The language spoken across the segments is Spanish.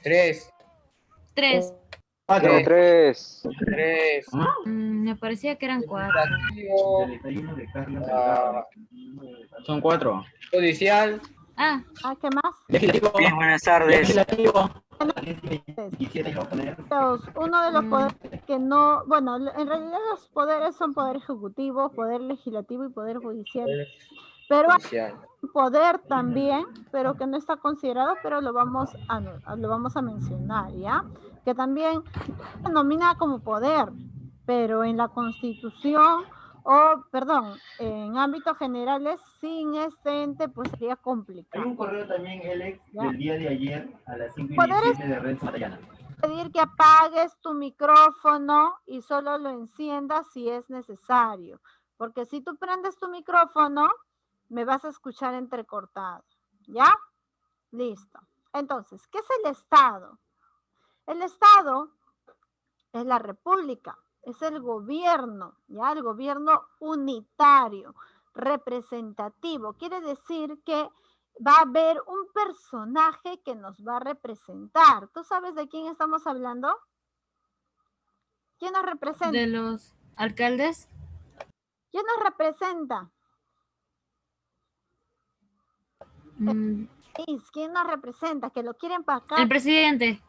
Tres. Tres. Cuatro. Tres. Tres. Me parecía que eran cuatro. Legislativo, Son cuatro. judicial, Ah, ¿Qué más? Legislativo. Bien, buenas tardes. Legislativo. Uno de los poderes que no, bueno, en realidad los poderes son poder ejecutivo, poder legislativo y poder judicial. Pero hay judicial. un poder también, pero que no está considerado, pero lo vamos a mencionar, ¿ya? Que también se denomina como poder, pero en la Constitución, en ámbitos generales, sin este ente, pues sería complicado. Hay un correo también, Alex, del día de ayer a las 5:17 de Red Matallana. Pedir que apagues tu micrófono y solo lo enciendas si es necesario, porque si tú prendes tu micrófono, me vas a escuchar entrecortado, ¿ya? Listo. Entonces, ¿qué es el Estado? El Estado es la República, es el gobierno, ¿ya? El gobierno unitario, representativo. Quiere decir que va a haber un personaje que nos va a representar. ¿Tú sabes de quién estamos hablando? ¿Quién nos representa? de los alcaldes. ¿Quién nos representa? ¿Quién nos representa? Que lo quieren para acá. El presidente.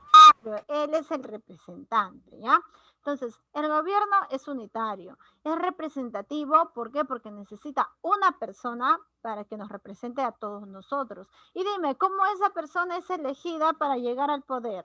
Claro, él es el representante, ¿ya? Entonces, el gobierno es unitario, es representativo, ¿por qué? Porque necesita una persona para que nos represente a todos nosotros. Y dime, ¿cómo esa persona es elegida para llegar al poder?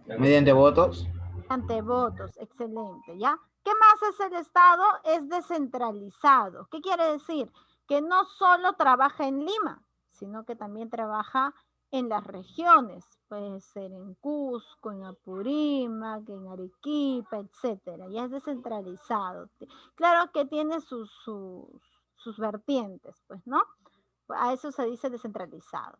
Mediante votos. Ante votos, excelente, ¿ya? ¿Qué más es el Estado? Es descentralizado. ¿Qué quiere decir? Que no solo trabaja en Lima, sino que también trabaja en las regiones. Puede ser en Cusco, en Apurímac, en Arequipa, etcétera. Ya es descentralizado. Claro que tiene sus vertientes, pues, ¿no? A eso se dice descentralizado.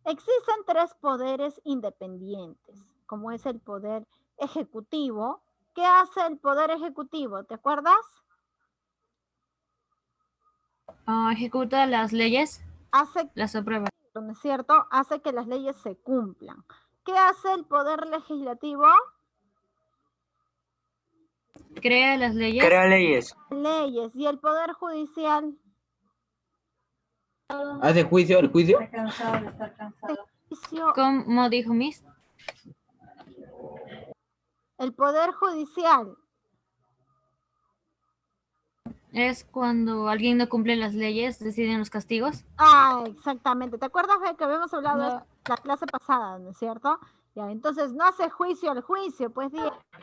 Existen tres poderes independientes, como es el poder ejecutivo. ¿Qué hace el poder ejecutivo? ¿Te acuerdas? Ejecuta las leyes. Las aprueba. ¿No es cierto? Hace que las leyes se cumplan. ¿Qué hace el poder legislativo? Crea las leyes. Crea leyes. Leyes. ¿Y el poder judicial? Hace juicio, el juicio. ¿Cómo dijo Miss? El poder judicial. Es cuando alguien no cumple las leyes, deciden los castigos. Exactamente. ¿Te acuerdas de que habíamos hablado de la clase pasada, no es cierto? Ya, entonces no hace juicio al juicio, pues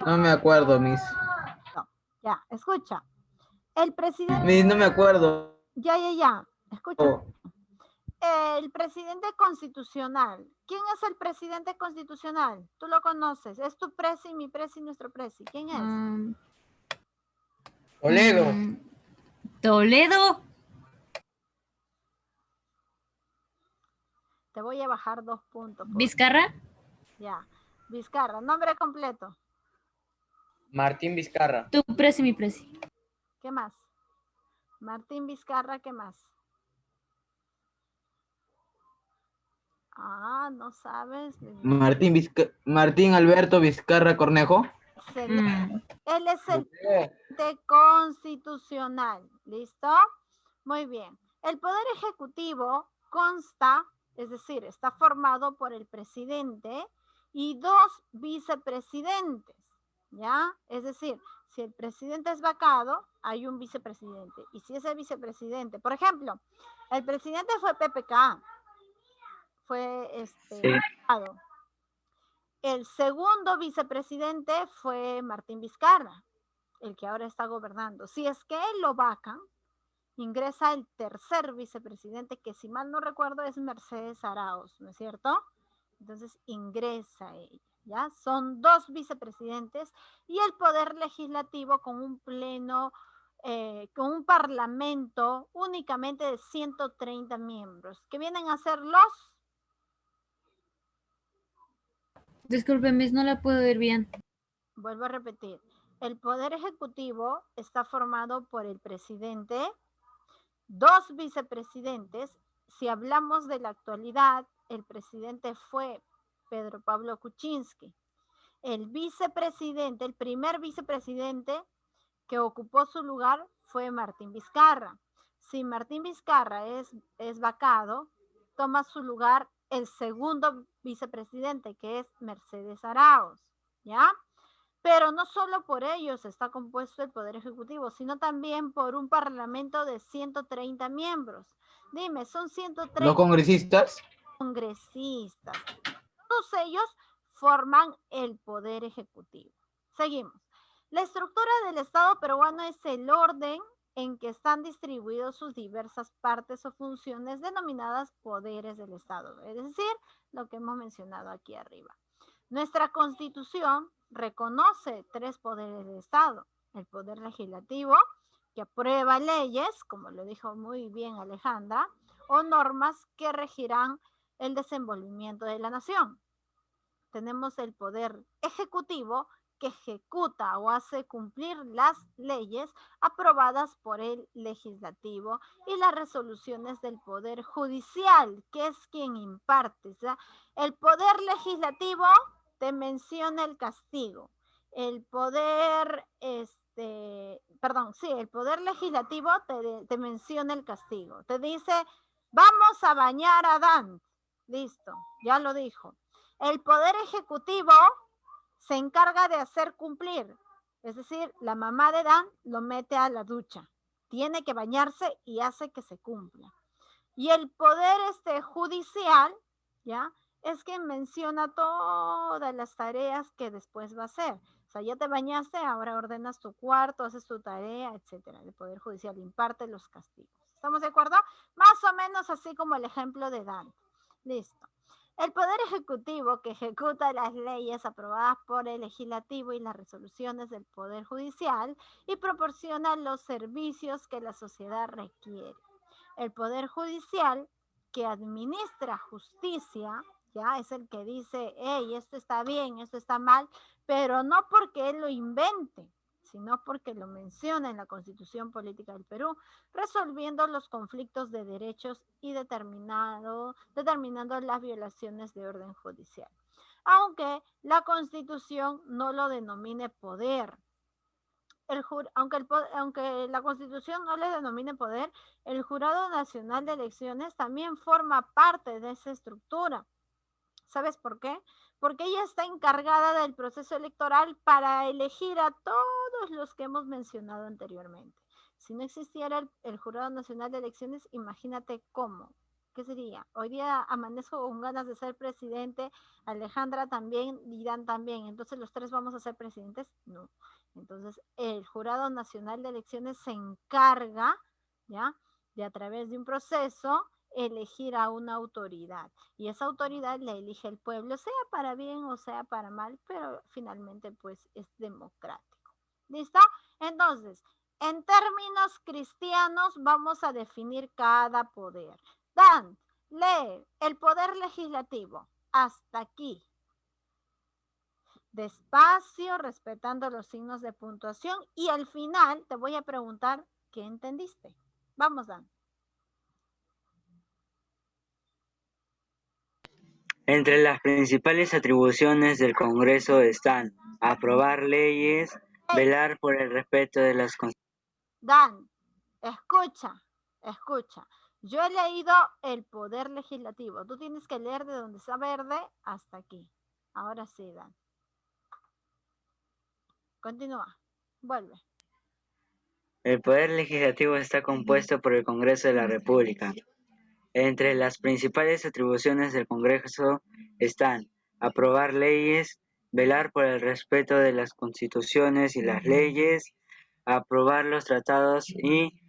No me acuerdo, Miss. No, ya, escucha. El presidente... Miss, no me acuerdo. Ya. Escucha. El presidente constitucional. ¿Quién es el presidente constitucional? Tú lo conoces. Es tu presi, mi presi, nuestro presi. ¿Quién es? Toledo. Toledo. Te voy a bajar 2 puntos. ¿Vizcarra? Ya. Vizcarra. Nombre completo. Martín Vizcarra. Tu presi, mi presi. ¿Qué más? Martín Vizcarra, ¿qué más? No sabes. Martín Alberto Vizcarra Cornejo. Excelente. Él es el presidente constitucional. ¿Listo? Muy bien. El poder ejecutivo consta, es decir, está formado por el presidente y 2 vicepresidentes, ¿ya? Es decir, si el presidente es vacado, hay un vicepresidente. Y si ese vicepresidente, por ejemplo, el presidente fue PPK, fue vacado. El segundo vicepresidente fue Martín Vizcarra, el que ahora está gobernando. Si es que él lo vacan, ingresa el tercer vicepresidente, que si mal no recuerdo es Mercedes Arauz, ¿no es cierto? Entonces ingresa ella, ¿ya? Son 2 vicepresidentes y el poder legislativo con un pleno, con un parlamento únicamente de 130 miembros, que vienen a ser los... Disculpe, Miss, no la puedo oír bien. Vuelvo a repetir. El poder ejecutivo está formado por el presidente, 2 vicepresidentes si hablamos de la actualidad, el presidente fue Pedro Pablo Kuczynski. El vicepresidente, el primer vicepresidente que ocupó su lugar fue Martín Vizcarra. Si Martín Vizcarra es vacado, toma su lugar el segundo vicepresidente, que es Mercedes Arauz, ¿ya? Pero no solo por ellos está compuesto el Poder Ejecutivo, sino también por un parlamento de 130 miembros. Dime, son 130 ¿Los congresistas? congresistas. Todos ellos forman el Poder Ejecutivo. Seguimos. La estructura del Estado peruano es el orden en que están distribuidos sus diversas partes o funciones denominadas poderes del Estado, es decir, lo que hemos mencionado aquí arriba. Nuestra Constitución reconoce 3 poderes del Estado: el poder legislativo, que aprueba leyes, como lo dijo muy bien Alejandra, o normas que regirán el desenvolvimiento de la nación. Tenemos el poder ejecutivo, que ejecuta o hace cumplir las leyes aprobadas por el legislativo, y las resoluciones del poder judicial, que es quien imparte. O sea, el poder legislativo te menciona el castigo. El poder, el poder legislativo te menciona el castigo. Te dice, vamos a bañar a Dan. Listo, ya lo dijo. El poder ejecutivo se encarga de hacer cumplir. Es decir, la mamá de Dan lo mete a la ducha. Tiene que bañarse y hace que se cumpla. Y el poder judicial, ¿ya?, es quien menciona todas las tareas que después va a hacer. O sea, ya te bañaste, ahora ordenas tu cuarto, haces tu tarea, etcétera. El Poder Judicial imparte los castigos. ¿Estamos de acuerdo? Más o menos así como el ejemplo de Dan. Listo. El Poder Ejecutivo, que ejecuta las leyes aprobadas por el Legislativo y las resoluciones del Poder Judicial y proporciona los servicios que la sociedad requiere. El Poder Judicial, que administra justicia, ya es el que dice, hey, esto está bien, esto está mal, pero no porque él lo invente, sino porque lo menciona en la Constitución Política del Perú, resolviendo los conflictos de derechos y determinando las violaciones de orden judicial. Aunque la Constitución no lo denomine poder, aunque la Constitución no le denomine poder, el Jurado Nacional de Elecciones también forma parte de esa estructura. ¿Sabes por qué? Porque ella está encargada del proceso electoral para elegir a todos los que hemos mencionado anteriormente. Si no existiera el Jurado Nacional de Elecciones, imagínate cómo. ¿Qué sería? Hoy día amanezco con ganas de ser presidente, Alejandra también, Irán también. Entonces, ¿los 3 vamos a ser presidentes? No. Entonces, el Jurado Nacional de Elecciones se encarga, ¿ya?, de a través de un proceso elegir a una autoridad, y esa autoridad la elige el pueblo, sea para bien o sea para mal, pero finalmente pues es democrático. ¿Listo? Entonces, en términos cristianos vamos a definir cada poder. Dan, lee el poder legislativo hasta aquí. Despacio, respetando los signos de puntuación, y al final te voy a preguntar ¿qué entendiste? Vamos, Dan. Entre las principales atribuciones del Congreso están aprobar leyes, velar por el respeto de las constituciones. Dan, escucha. Yo he leído el poder legislativo. Tú tienes que leer de donde está verde hasta aquí. Ahora sí, Dan. Continúa. Vuelve. El Poder Legislativo está compuesto por el Congreso de la República. Entre las principales atribuciones del Congreso están aprobar leyes, velar por el respeto de las constituciones y las leyes, aprobar los tratados y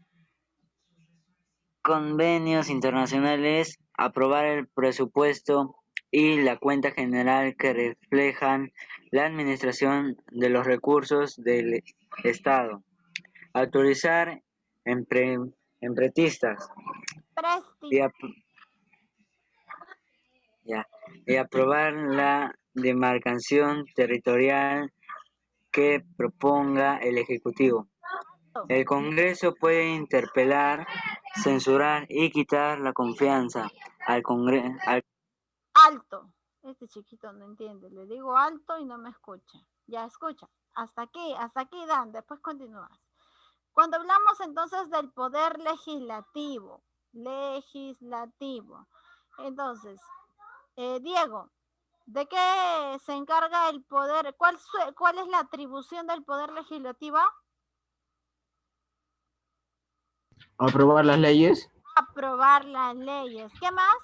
convenios internacionales, aprobar el presupuesto y la cuenta general que reflejan la administración de los recursos del Estado, autorizar empretistas y aprobar la demarcación territorial que proponga el Ejecutivo. El Congreso puede interpelar censurar y quitar la confianza al Congreso. Alto. Este chiquito no entiende. Le digo alto y no me escucha. Ya escucha. Hasta aquí, Dan. Después continúas. Cuando hablamos entonces del poder legislativo. Entonces, Diego, ¿de qué se encarga el poder? ¿Cuál es la atribución del poder legislativo? Aprobar las leyes. Aprobar las leyes. ¿Qué más?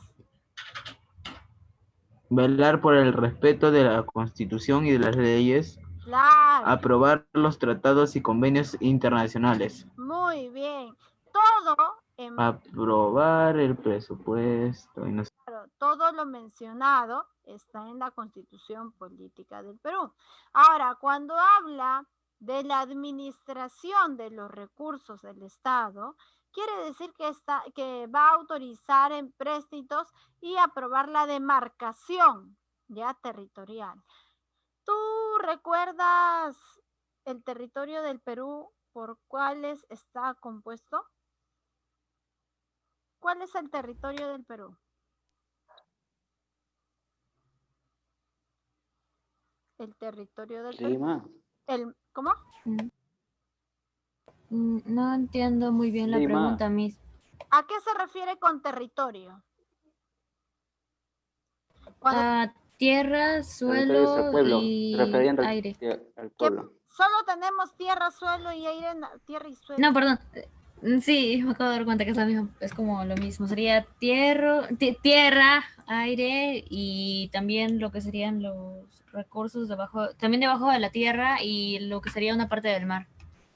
Velar por el respeto de la Constitución y de las leyes. Claro. Aprobar los tratados y convenios internacionales. Muy bien. Todo en Aprobar el presupuesto. Y no sé. Claro, todo lo mencionado está en la Constitución Política del Perú. Ahora, cuando habla de la administración de los recursos del Estado, quiere decir que va a autorizar empréstitos y aprobar la demarcación ya territorial. ¿Tú recuerdas el territorio del Perú por cuáles está compuesto? ¿Cuál es el territorio del Perú? El territorio del Perú. ¿Cómo? No entiendo muy bien la pregunta, Miss. ¿A qué se refiere con territorio? Tierra, suelo y aire. Al pueblo. Solo tenemos tierra, suelo y aire, tierra y suelo. No, perdón. Sí, me acabo de dar cuenta que es la misma, es como lo mismo. Sería tierra, aire y también lo que serían los recursos también debajo de la tierra y lo que sería una parte del mar.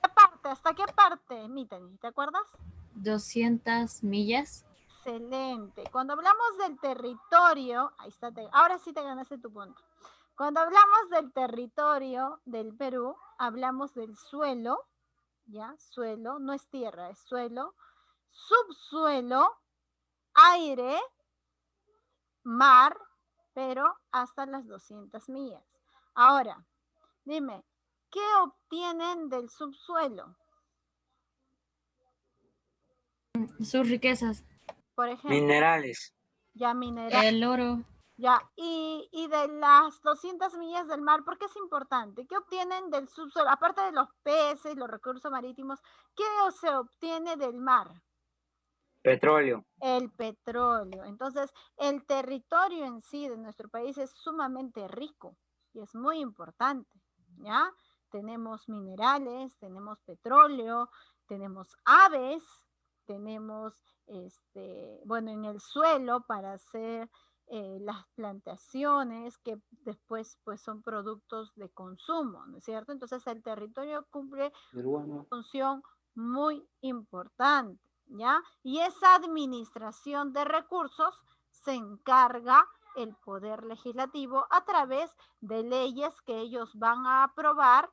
¿Qué parte? ¿Hasta qué parte, Mitani? ¿Te acuerdas? 200 millas. Excelente. Cuando hablamos del territorio, ahí está, ahora sí te ganaste tu punto. Cuando hablamos del territorio del Perú, hablamos del suelo, ¿ya? Suelo, no es tierra, es suelo, subsuelo, aire, mar, pero hasta las 200 millas. Ahora, dime, ¿qué obtienen del subsuelo? Sus riquezas. Por ejemplo. Minerales. Ya, minerales. El oro. Ya, y de las 200 millas del mar, ¿por qué es importante? ¿Qué obtienen del subsuelo? Aparte de los peces, los recursos marítimos, ¿qué se obtiene del mar? Petróleo. El petróleo. Entonces, el territorio en sí de nuestro país es sumamente rico y es muy importante, ¿ya? Tenemos minerales, tenemos petróleo, tenemos aves, tenemos, bueno, en el suelo para hacer las plantaciones que después pues son productos de consumo, ¿no es cierto? Entonces el territorio cumple una función muy importante, ¿ya? Y esa administración de recursos se encarga el Poder Legislativo a través de leyes que ellos van a aprobar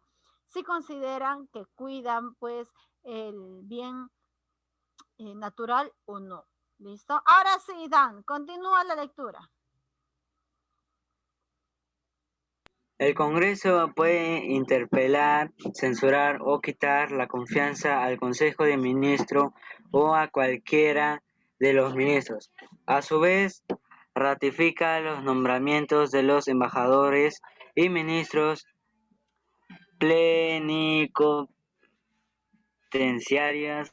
si consideran que cuidan pues el bien natural o no. ¿Listo? Ahora sí, Dan, continúa la lectura. El Congreso puede interpelar, censurar o quitar la confianza al Consejo de Ministros o a cualquiera de los ministros. A su vez, ratifica los nombramientos de los embajadores y ministros plenipotenciarios,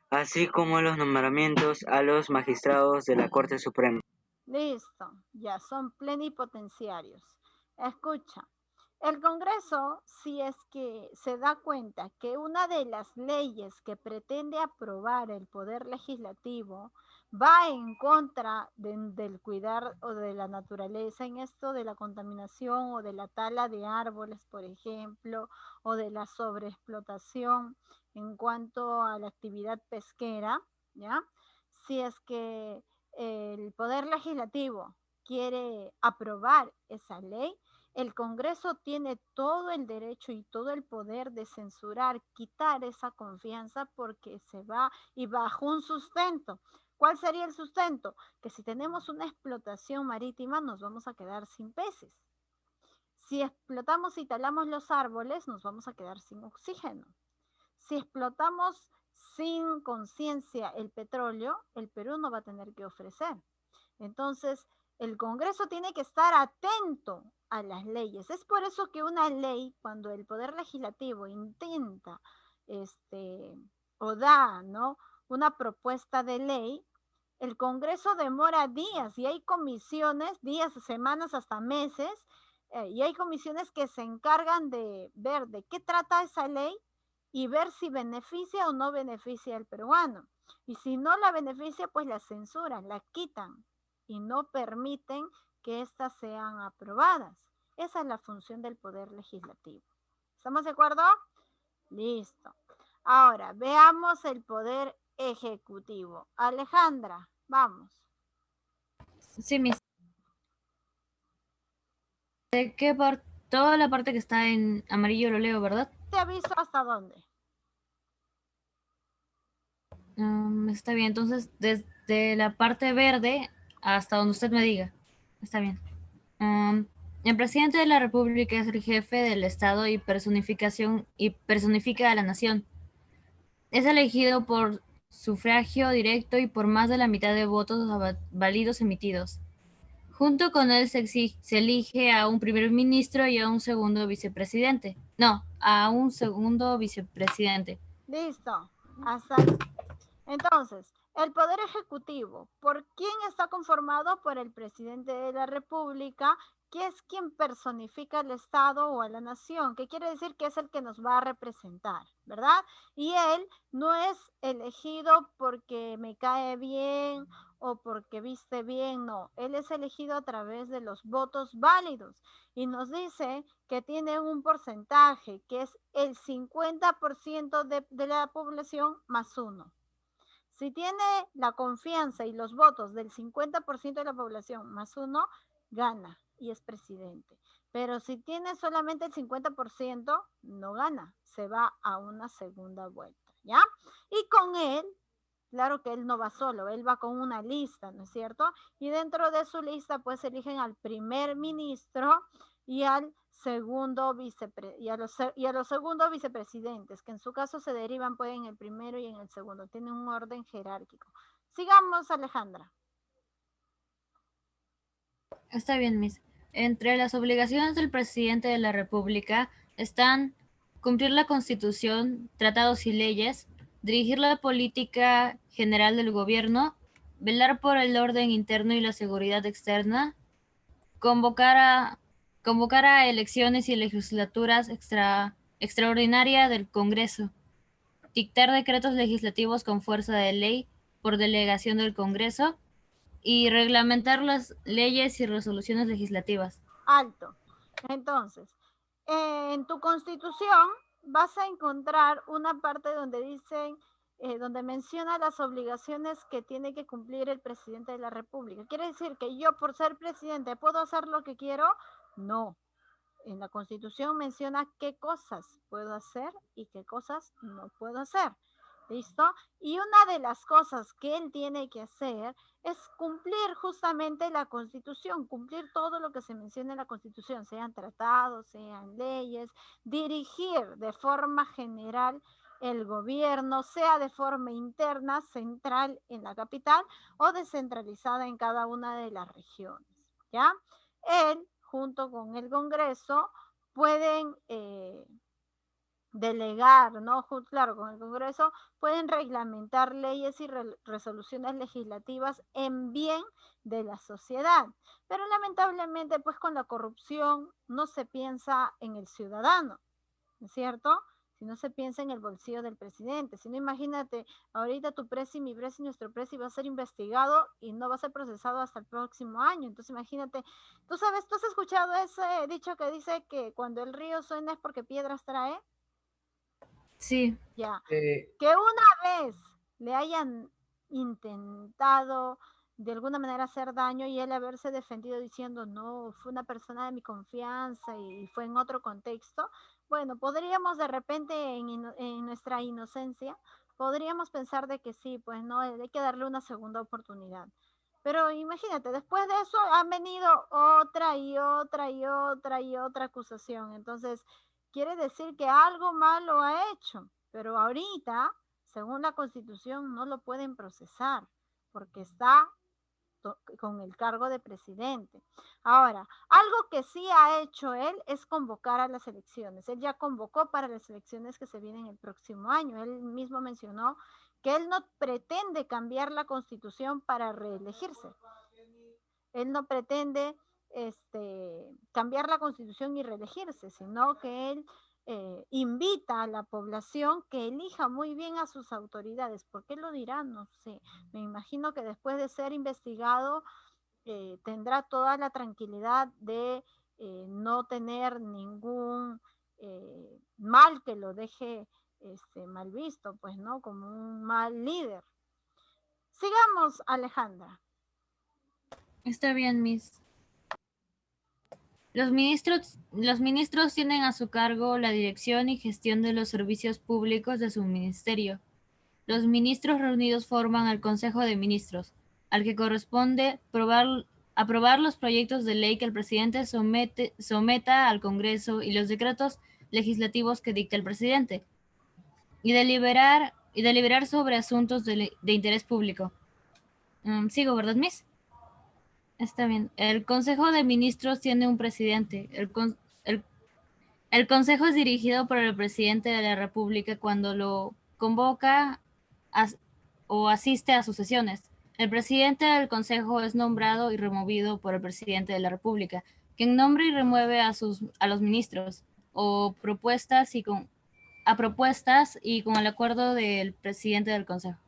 así como los nombramientos a los magistrados de la Corte Suprema. Listo, ya son plenipotenciarios. Escucha, el Congreso, si es que se da cuenta que una de las leyes que pretende aprobar el Poder Legislativo va en contra del cuidar o de la naturaleza, en esto de la contaminación o de la tala de árboles, por ejemplo, o de la sobreexplotación en cuanto a la actividad pesquera, ¿ya? Si es que el Poder Legislativo quiere aprobar esa ley, el Congreso tiene todo el derecho y todo el poder de censurar, quitar esa confianza porque se va y bajo un sustento. ¿Cuál sería el sustento? Que si tenemos una explotación marítima nos vamos a quedar sin peces. Si explotamos y talamos los árboles nos vamos a quedar sin oxígeno. Si explotamos sin conciencia el petróleo, el Perú no va a tener que ofrecer. Entonces, el Congreso tiene que estar atento a las leyes. Es por eso que una ley, cuando el Poder Legislativo intenta o da, ¿no?, una propuesta de ley, el Congreso demora días y hay comisiones, días, semanas, hasta meses, y hay comisiones que se encargan de ver de qué trata esa ley y ver si beneficia o no beneficia al peruano. Y si no la beneficia, pues la censuran, la quitan y no permiten que éstas sean aprobadas. Esa es la función del Poder Legislativo. ¿Estamos de acuerdo? Listo. Ahora, veamos el Poder Ejecutivo. Alejandra, vamos. Sí, mis. ¿De qué parte? Toda la parte que está en amarillo lo leo, ¿verdad? Te aviso hasta dónde. Está bien, entonces desde la parte verde hasta donde usted me diga. Está bien. El presidente de la República es el jefe del Estado y personifica a la nación. Es elegido por sufragio directo y por más de la mitad de votos válidos emitidos. Junto con él se elige a un primer ministro y a un segundo vicepresidente. No, a un segundo vicepresidente. Listo. Hasta ahí. Entonces, el Poder Ejecutivo, ¿por quién está conformado? Por el presidente de la República, que es quien personifica al Estado o a la nación, que quiere decir que es el que nos va a representar, ¿verdad? Y él no es elegido porque me cae bien o porque viste bien, no. Él es elegido a través de los votos válidos y nos dice que tiene un porcentaje que es el 50% de la población más uno. Si tiene la confianza y los votos del 50% de la población más uno, gana y es presidente. Pero si tiene solamente el 50%, no gana, se va a una segunda vuelta, ¿ya? Y con él, claro que él no va solo, él va con una lista, ¿no es cierto? Y dentro de su lista, pues eligen al primer ministro y al segundo y a los segundos vicepresidentes, que en su caso se derivan pues en el primero y en el segundo, tienen un orden jerárquico. Sigamos, Alejandra. Está bien, Miss. Entre las obligaciones del presidente de la República están cumplir la Constitución, tratados y leyes, dirigir la política general del gobierno, velar por el orden interno y la seguridad externa, convocar a elecciones y legislaturas extraordinarias del Congreso, dictar decretos legislativos con fuerza de ley por delegación del Congreso y reglamentar las leyes y resoluciones legislativas. Alto. Entonces, en tu Constitución vas a encontrar una parte donde dicen, donde menciona las obligaciones que tiene que cumplir el presidente de la República. ¿Quiere decir que yo, por ser presidente, puedo hacer lo que quiero? No. En la Constitución menciona qué cosas puedo hacer y qué cosas no puedo hacer. ¿Listo? Y una de las cosas que él tiene que hacer es cumplir justamente la Constitución, cumplir todo lo que se menciona en la Constitución, sean tratados, sean leyes, dirigir de forma general el gobierno, sea de forma interna, central en la capital o descentralizada en cada una de las regiones, ¿ya? Él, junto con el Congreso, pueden delegar, ¿no? Claro, con el Congreso pueden reglamentar leyes y resoluciones legislativas en bien de la sociedad. Pero lamentablemente, pues con la corrupción no se piensa en el ciudadano, ¿no es cierto? Si no se piensa en el bolsillo del presidente. Si no, imagínate, ahorita tu presi, mi presi, nuestro presi va a ser investigado y no va a ser procesado hasta el próximo año. Entonces imagínate, tú sabes, ¿tú has escuchado ese dicho que dice que cuando el río suena es porque piedras trae? Sí. Ya. Que una vez le hayan intentado de alguna manera hacer daño y él haberse defendido diciendo, no, fue una persona de mi confianza y fue en otro contexto, bueno, podríamos de repente en nuestra inocencia, podríamos pensar de que sí, pues no, hay que darle una segunda oportunidad. Pero imagínate, después de eso han venido otra y otra y otra y otra acusación. Entonces, quiere decir que algo malo ha hecho, pero ahorita según la Constitución, no lo pueden procesar porque está con el cargo de presidente. Ahora, algo que sí ha hecho él es convocar a las elecciones. Él ya convocó para las elecciones que se vienen el próximo año. Él mismo mencionó que él no pretende cambiar la Constitución para reelegirse. Él no pretende cambiar la Constitución y reelegirse, sino que él invita a la población que elija muy bien a sus autoridades. ¿Por qué lo dirá? No sé. Me imagino que después de ser investigado tendrá toda la tranquilidad de no tener ningún mal que lo deje mal visto, pues, ¿no? Como un mal líder. Sigamos, Alejandra. Está bien, Miss. Los ministros tienen a su cargo la dirección y gestión de los servicios públicos de su ministerio. Los ministros reunidos forman el Consejo de Ministros, al que corresponde aprobar los proyectos de ley que el presidente someta al Congreso y los decretos legislativos que dicta el presidente, y deliberar sobre asuntos de interés público. Sigo, ¿verdad, Miss? Está bien. El Consejo de Ministros tiene un presidente. El Consejo es dirigido por el presidente de la República cuando lo convoca o asiste a sus sesiones. El presidente del Consejo es nombrado y removido por el presidente de la República, quien nombra y remueve a los ministros a propuestas y con el acuerdo del presidente del Consejo.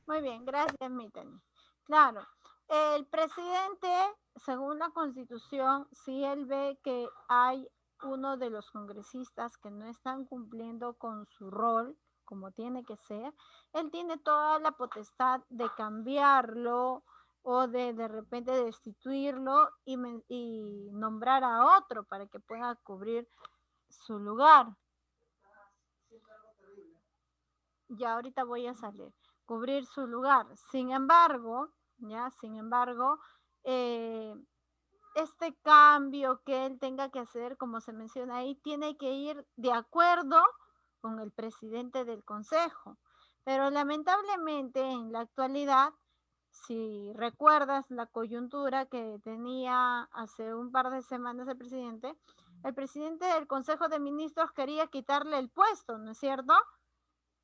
Muy bien, gracias, Mitani. Claro, el presidente, según la Constitución, si él ve que hay uno de los congresistas que no están cumpliendo con su rol, como tiene que ser, él tiene toda la potestad de cambiarlo o de repente destituirlo y nombrar a otro para que pueda cubrir su lugar. Ya ahorita voy a salir. Cubrir su lugar. Sin embargo, este cambio que él tenga que hacer, como se menciona ahí, tiene que ir de acuerdo con el presidente del Consejo. Pero lamentablemente en la actualidad, si recuerdas la coyuntura que tenía hace un par de semanas el presidente del Consejo de Ministros quería quitarle el puesto, ¿no es cierto?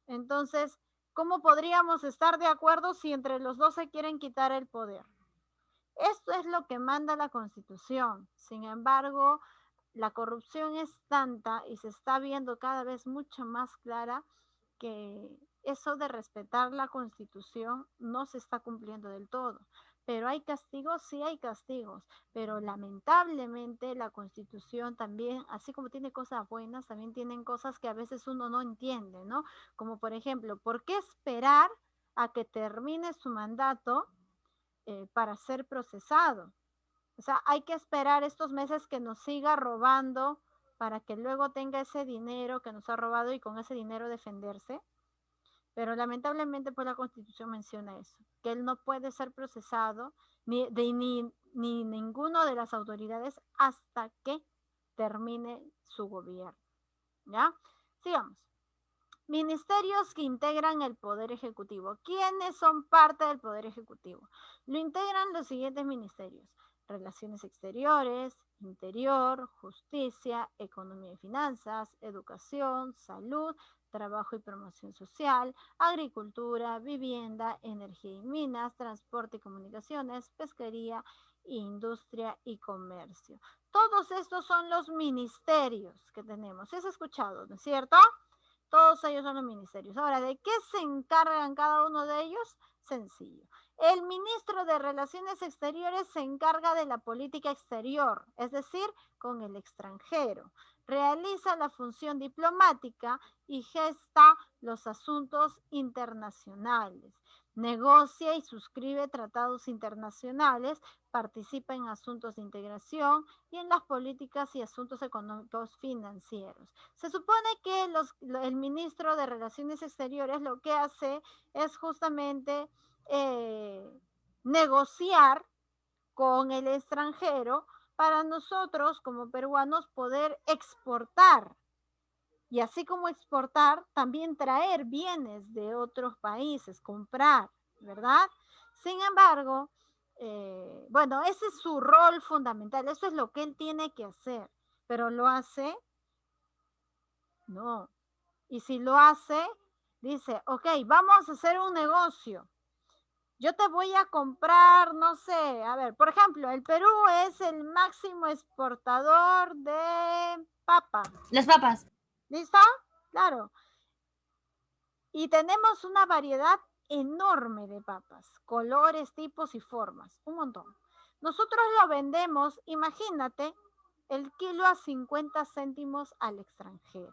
Entonces, ¿cómo podríamos estar de acuerdo si entre los dos se quieren quitar el poder? Esto es lo que manda la Constitución. Sin embargo, la corrupción es tanta y se está viendo cada vez mucho más clara que eso de respetar la Constitución no se está cumpliendo del todo. Pero hay castigos, sí hay castigos, pero lamentablemente la Constitución también, así como tiene cosas buenas, también tienen cosas que a veces uno no entiende, ¿no? Como por ejemplo, ¿por qué esperar a que termine su mandato para ser procesado? O sea, hay que esperar estos meses que nos siga robando para que luego tenga ese dinero que nos ha robado y con ese dinero defenderse. Pero lamentablemente pues la Constitución menciona eso, que él no puede ser procesado ni ninguno de las autoridades hasta que termine su gobierno. ¿Ya? Sigamos. Ministerios que integran el Poder Ejecutivo. ¿Quiénes son parte del Poder Ejecutivo? Lo integran los siguientes ministerios: Relaciones Exteriores, Interior, Justicia, Economía y Finanzas, Educación, Salud, Trabajo y Promoción Social, Agricultura, Vivienda, Energía y Minas, Transporte y Comunicaciones, Pesquería, Industria y Comercio. Todos estos son los ministerios que tenemos. ¿Sí has escuchado, no es cierto? Todos ellos son los ministerios. Ahora, ¿de qué se encargan cada uno de ellos? Sencillo. El ministro de Relaciones Exteriores se encarga de la política exterior, es decir, con el extranjero. Realiza la función diplomática y gesta los asuntos internacionales. Negocia y suscribe tratados internacionales, participa en asuntos de integración y en las políticas y asuntos económicos financieros. Se supone que el ministro de Relaciones Exteriores lo que hace es justamente negociar con el extranjero para nosotros como peruanos poder exportar Y así como exportar, también traer bienes de otros países, comprar, ¿verdad? Sin embargo, bueno, ese es su rol fundamental, eso es lo que él tiene que hacer, pero ¿lo hace? No. Y si lo hace, dice, ok, vamos a hacer un negocio. Yo te voy a comprar, no sé, a ver, por ejemplo, el Perú es el máximo exportador de papa. Las papas. ¿Listo? Claro. Y tenemos una variedad enorme de papas, colores, tipos y formas, un montón. Nosotros lo vendemos, imagínate, el kilo a 50 céntimos al extranjero.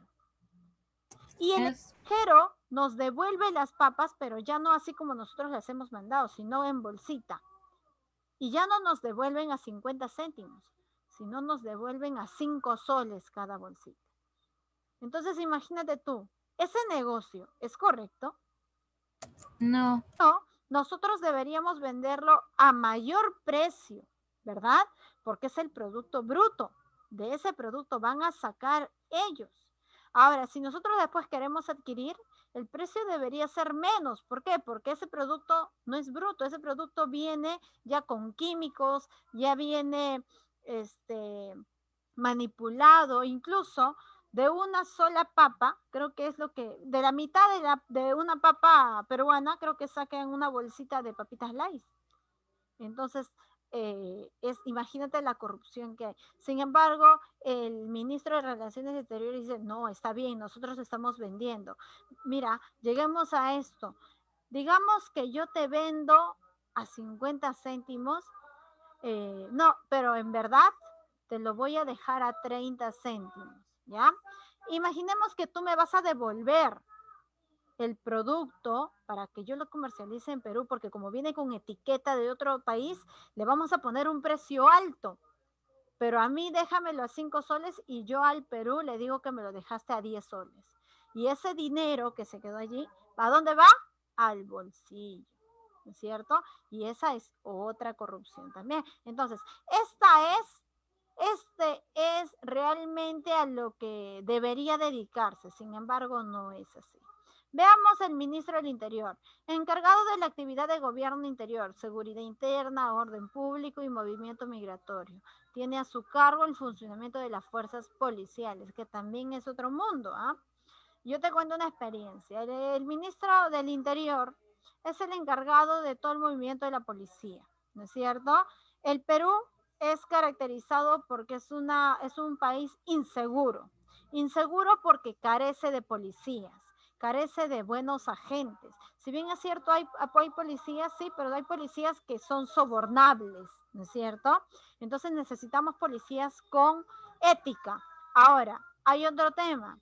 Y el extranjero nos devuelve las papas, pero ya no así como nosotros las hemos mandado, sino en bolsita. Y ya no nos devuelven a 50 céntimos, sino nos devuelven a 5 soles cada bolsita. Entonces imagínate tú, ¿ese negocio es correcto? No. No, nosotros deberíamos venderlo a mayor precio, ¿verdad? Porque es el producto bruto. De ese producto van a sacar ellos. Ahora, si nosotros después queremos adquirir, el precio debería ser menos. ¿Por qué? Porque ese producto no es bruto, ese producto viene ya con químicos, ya viene manipulado, incluso de una sola papa, creo que es lo que, de la mitad de una papa peruana, creo que sacan una bolsita de papitas Lay's. Entonces, imagínate la corrupción que hay. Sin embargo, el ministro de Relaciones Exteriores dice, no, está bien, nosotros estamos vendiendo. Mira, lleguemos a esto. Digamos que yo te vendo a 50 céntimos, no, pero en verdad te lo voy a dejar a 30 céntimos, ¿ya? Imaginemos que tú me vas a devolver el producto para que yo lo comercialice en Perú, porque como viene con etiqueta de otro país, le vamos a poner un precio alto. Pero a mí déjamelo a 5 soles y yo al Perú le digo que me lo dejaste a 10 soles. Y ese dinero que se quedó allí, ¿a dónde va? Al bolsillo, ¿no es cierto? Y esa es otra corrupción también. Entonces, este es realmente a lo que debería dedicarse, sin embargo, no es así. Veamos el ministro del Interior, encargado de la actividad de gobierno interior, seguridad interna, orden público y movimiento migratorio. Tiene a su cargo el funcionamiento de las fuerzas policiales, que también es otro mundo, ¿ah? Yo te cuento una experiencia. El ministro del Interior es el encargado de todo el movimiento de la policía, ¿no es cierto? El Perú es caracterizado porque es un país inseguro. Inseguro porque carece de policías, carece de buenos agentes. Si bien es cierto, hay policías, sí, pero hay policías que son sobornables, ¿no es cierto? Entonces necesitamos policías con ética. Ahora, hay otro tema.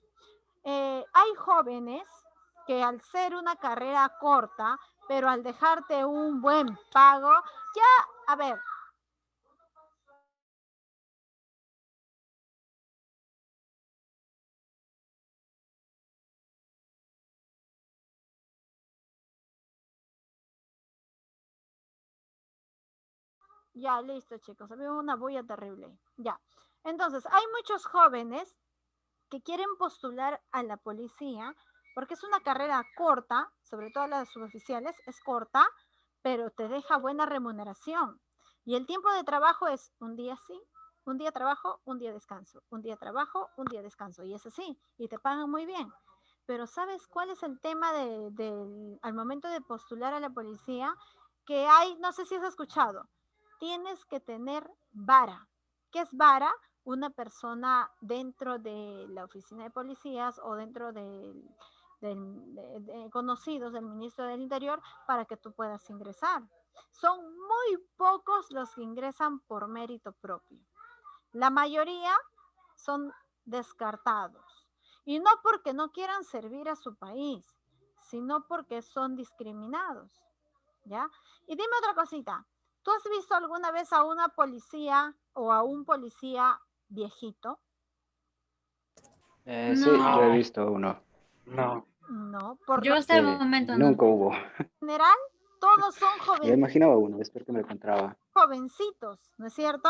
Hay jóvenes que al ser una carrera corta, pero al dejarte un buen pago, ya, a ver. Ya, listo, chicos. Había una bulla terrible. Ya. Entonces, hay muchos jóvenes que quieren postular a la policía porque es una carrera corta, sobre todo las suboficiales, es corta, pero te deja buena remuneración. Y el tiempo de trabajo es un día sí, un día trabajo, un día descanso, un día trabajo, un día descanso. Y es así, y te pagan muy bien. Pero ¿sabes cuál es el tema al momento de postular a la policía? Que hay, no sé si has escuchado, tienes que tener vara. ¿Qué es vara? Una persona dentro de la oficina de policías o dentro de conocidos del ministro del Interior para que tú puedas ingresar. Son muy pocos los que ingresan por mérito propio. La mayoría son descartados. Y no porque no quieran servir a su país, sino porque son discriminados. ¿Ya? Y dime otra cosita. ¿Tú has visto alguna vez a una policía o a un policía viejito? Sí, yo he visto uno. No. No, por Yo lo hasta el momento no. Nunca hubo. general, todos son Ya imaginaba uno, después que me lo encontraba. jovencitos, ¿no es cierto?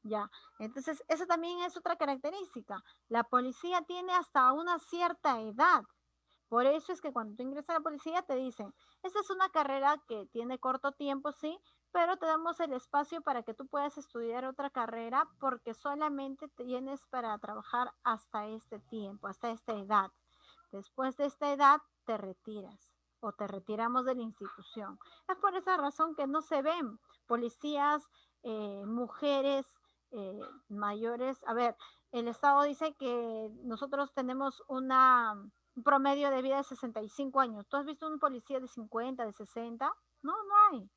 Ya, entonces eso también es otra característica. La policía tiene hasta una cierta edad. Por eso es que cuando tú ingresas a la policía te dicen, esta es una carrera que tiene corto tiempo, sí, pero te damos el espacio para que tú puedas estudiar otra carrera porque solamente tienes para trabajar hasta este tiempo, hasta esta edad. Después de esta edad te retiras o te retiramos de la institución. Es por esa razón que no se ven policías, mujeres mayores. A ver, el Estado dice que nosotros tenemos un promedio de vida de 65 años. ¿Tú has visto un policía de 50, de 60? No, no hay.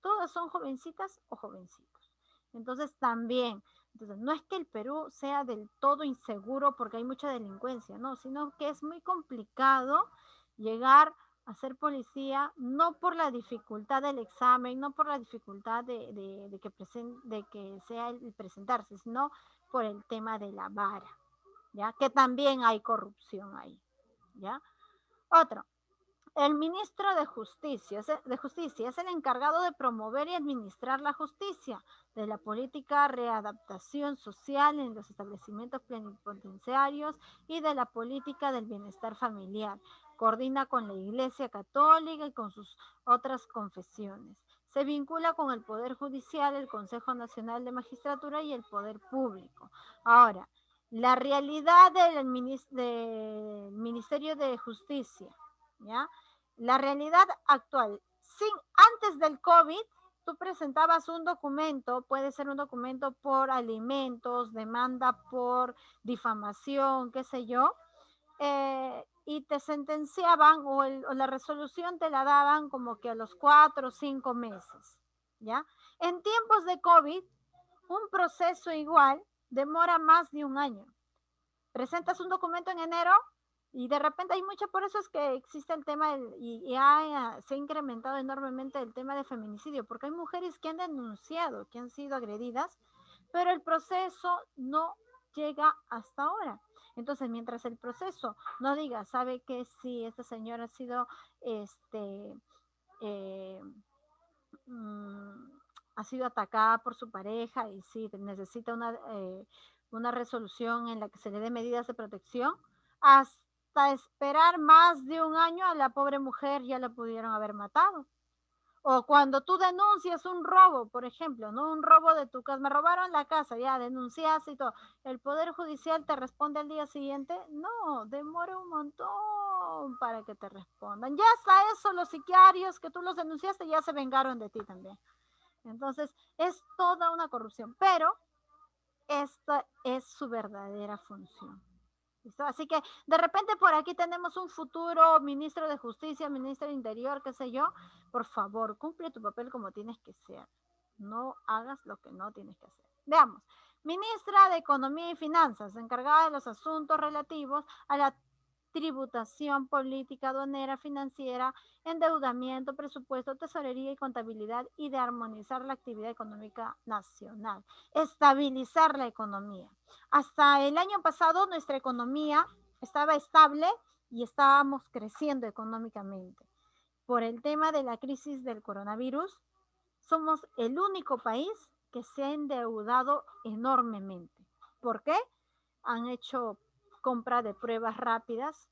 Todas son jovencitas o jovencitos. Entonces también, entonces, no es que el Perú sea del todo inseguro porque hay mucha delincuencia, no, sino que es muy complicado llegar a ser policía, no por la dificultad del examen, no por la dificultad de que sea el presentarse, sino por el tema de la vara, ¿ya? Que también hay corrupción ahí, ¿ya? Otro, el ministro de Justicia es el encargado de promover y administrar la justicia, de la política de readaptación social en los establecimientos plenipotenciarios y de la política del bienestar familiar. Coordina con la Iglesia Católica y con sus otras confesiones. Se vincula con el Poder Judicial, el Consejo Nacional de Magistratura y el Poder Público. Ahora, la realidad del Ministerio de Justicia, ¿ya? La realidad actual, antes del COVID, tú presentabas un documento, puede ser un documento por alimentos, demanda por difamación, qué sé yo, y te sentenciaban o la resolución te la daban como que a los 4 o 5 meses, ¿ya? En tiempos de COVID, un proceso igual demora más de un año. Presentas un documento en enero y de repente hay mucho, por eso es que existe el tema se ha incrementado enormemente el tema de feminicidio, porque hay mujeres que han denunciado, que han sido agredidas, pero el proceso no llega hasta ahora. Entonces, mientras el proceso no diga, sabe que sí, esta señora ha sido, ha sido atacada por su pareja y sí, necesita una resolución en la que se le dé medidas de protección, hasta esperar más de un año a la pobre mujer ya la pudieron haber matado. O cuando tú denuncias un robo, por ejemplo, ¿no? Un robo de tu casa, me robaron la casa, ya denunciaste y todo. ¿El Poder Judicial te responde al día siguiente? No, demora un montón para que te respondan. Ya hasta eso, los sicarios que tú los denunciaste ya se vengaron de ti también. Entonces, es toda una corrupción, pero esta es su verdadera función. ¿Listo? Así que de repente por aquí tenemos un futuro ministro de Justicia, ministro de Interior, qué sé yo. Por favor, cumple tu papel como tienes que ser. No hagas lo que no tienes que hacer. Veamos. Ministra de Economía y Finanzas, encargada de los asuntos relativos a la tributación, política aduanera, financiera, endeudamiento, presupuesto, tesorería y contabilidad y de armonizar la actividad económica nacional. Estabilizar la economía. Hasta el año pasado nuestra economía estaba estable y estábamos creciendo económicamente. Por el tema de la crisis del coronavirus, somos el único país que se ha endeudado enormemente. ¿Por qué? Han hecho compra de pruebas rápidas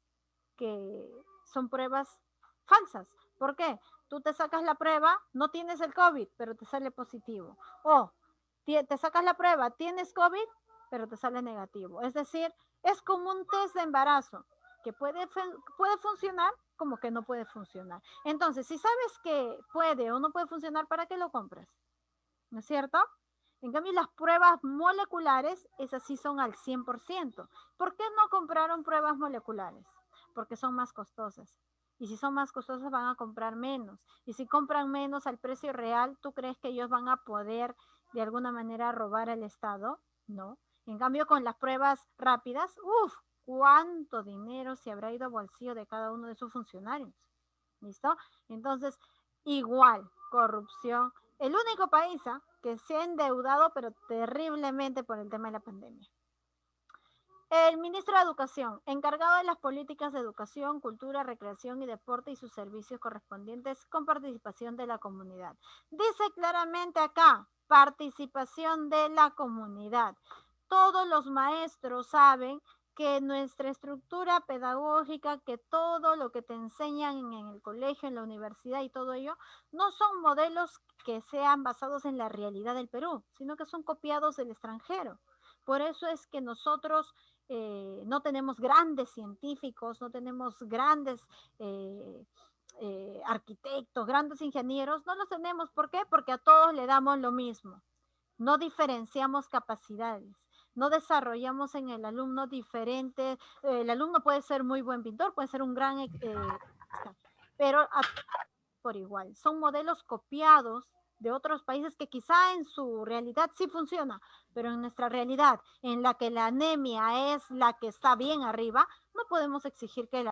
que son pruebas falsas. ¿Por qué? Tú te sacas la prueba, no tienes el COVID, pero te sale positivo. O te sacas la prueba, tienes COVID, pero te sale negativo. Es decir, es como un test de embarazo que puede funcionar como que no puede funcionar. Entonces, si sabes que puede o no puede funcionar, ¿para qué lo compras? ¿No es cierto? En cambio, las pruebas moleculares, esas sí son al 100%. ¿Por qué no compraron pruebas moleculares? Porque son más costosas. Y si son más costosas, van a comprar menos. Y si compran menos al precio real, ¿tú crees que ellos van a poder de alguna manera robar al Estado? No. En cambio, con las pruebas rápidas, ¿cuánto dinero se habrá ido al bolsillo de cada uno de sus funcionarios? ¿Listo? Entonces, igual, corrupción. El único país que se ha endeudado, pero terriblemente por el tema de la pandemia. El ministro de Educación, encargado de las políticas de educación, cultura, recreación y deporte y sus servicios correspondientes con participación de la comunidad. Dice claramente acá, Participación de la comunidad. Todos los maestros saben que nuestra estructura pedagógica, que todo lo que te enseñan en el colegio, en la universidad y todo ello, no son modelos que sean basados en la realidad del Perú, sino que son copiados del extranjero. Por eso es que nosotros no tenemos grandes científicos, no tenemos grandes arquitectos, grandes ingenieros, no los tenemos. ¿Por qué? Porque a todos le damos lo mismo. No diferenciamos capacidades. No desarrollamos en el alumno diferentes. El alumno puede ser muy buen pintor, puede ser un gran, pero por igual. Son modelos copiados de otros países que quizá en su realidad sí funciona, pero en nuestra realidad, en la que la anemia es la que está bien arriba, no podemos exigir que la